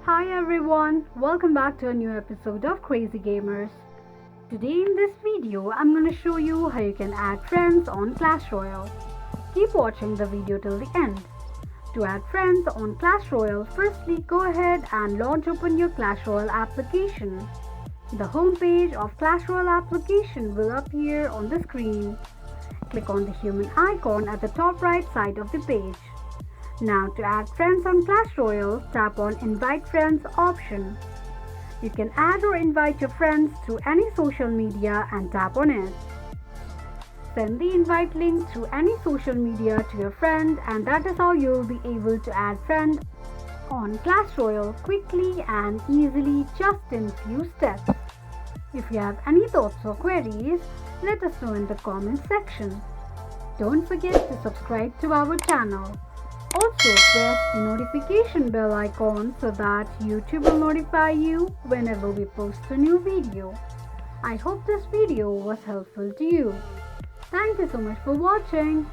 Hi everyone, welcome back to a new episode of Crazy Gamers. Today in this video, I'm going to show you how you can add friends on Clash Royale. Keep watching the video till the end. To add friends on Clash Royale, firstly go ahead and launch open your Clash Royale application. The home page of Clash Royale application will appear on the screen. Click on the human icon at the top right side of the page. Now to add friends on Clash Royale, tap on Invite Friends option. You can add or invite your friends through any social media and tap on it. Send the invite link through any social media to your friend, and that is how you will be able to add friends on Clash Royale quickly and easily just in few steps. If you have any thoughts or queries, let us know in the comment section. Don't forget to subscribe to our channel. Also press the notification bell icon so that YouTube will notify you whenever we post a new video. I hope this video was helpful to you. Thank you so much for watching.